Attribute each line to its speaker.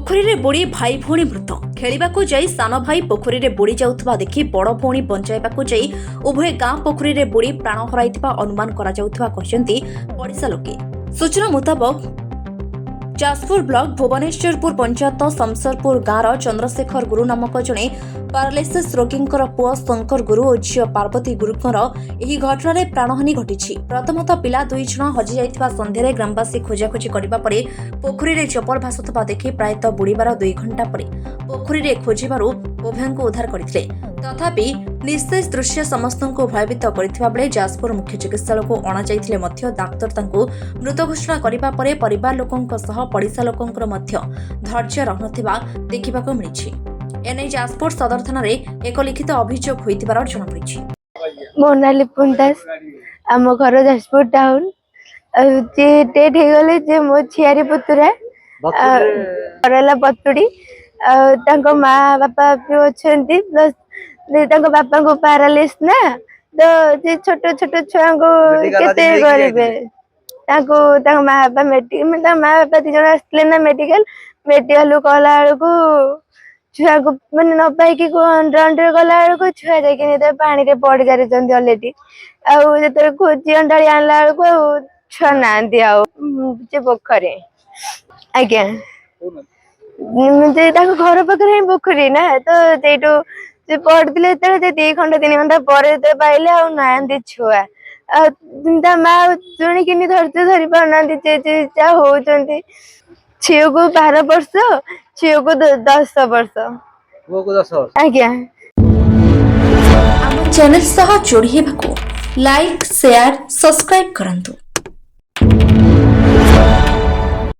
Speaker 1: पोखरी रे बुड़ी भाई भौणी मृत खेलिबाकू जाई सान भाई पोखरी रे बुड़ी जाउथबा देखि बड़ भौणी बंचाइबाकू जाई उभय गां पोखरी रे बुड़ी प्राण हराइथिबा अनुमान करा जाउथबा कहिसंती पड़िसा लोके। सूचना मुताबक जाजपुर ब्लॉक भुवनेश्वरपुर पंचायत शमशेरपुर गाँवर चंद्रशेखर गुरु नामक जड़े पारालिसिस रोगींकर पुआ शंकर गुरु और झील पार्वती गुरुंकर एही घटना प्राणहानि घटी। प्रथमतः पिला दुई जण हजि जाइथिबा संध्यारे ग्रामवासी खोजाखोजी करबा परे पोखरी रे चपल भासुथबा देखि प्रायतः बुड़ीबार 2 घंटा परे पोखरी रे खोजिबारु उभयंको उद्धार करथिले। तथापि निस्तेज दृश्य समस्तंको भयभीत करथिबा बेले जाजपुर मुख्य चिकित्सालय को अणा जाइथिले मध्य डाक्टर तांको मृत घोषणा करिबा परे परिवार लोकंक सह पड़िसा लोकंकर मध्य धैर्य रहनथिबा देखिबाको मिलिछि। एने जाजपुर सदर थाना रे एक लिखित अभियोग होइतिबार जणा पड़िछि।
Speaker 2: मोनाली पुंदास आम घर जाजपुर टाउन जे डेट हे गले जे मो छियारी पुतुरा करला पतुड़ी तांको माँ बापा भी अछंती प्लस तांको बापा को पैरालिस ना तो जे छोटो छोटो छुआ को केते करिवे तांको तांको माँ बापा मेडिकल माँ बापा दी जण आस्ले ना मेडिकल कहला को छुआ को मैंने न पाई कि अंडर गला को छुआ जाके पानी रे पड़ जारे जंदी ऑलरेडी आउ जते खोजी अंडाली आनला को छुआ नांदी आउ जे पोखरे आज्ञा मुझे ताको घर पाखरे ही पोखरी ना तो जेटो जे पड़थिले ते 2 घंटा 3 घंटा परे ते पाइले आउ नांदी छुआ ता माँ जुणी किनी धरते धरी पाउनांदी जे जा होउचंती झील को 12 वर्ष झील को 10 वर्ष
Speaker 3: वो को 10 वर्ष
Speaker 2: आज्ञा।
Speaker 1: आम चैनल सह जोड़ी हेबाकू लाइक शेयर सब्सक्राइब करंतु।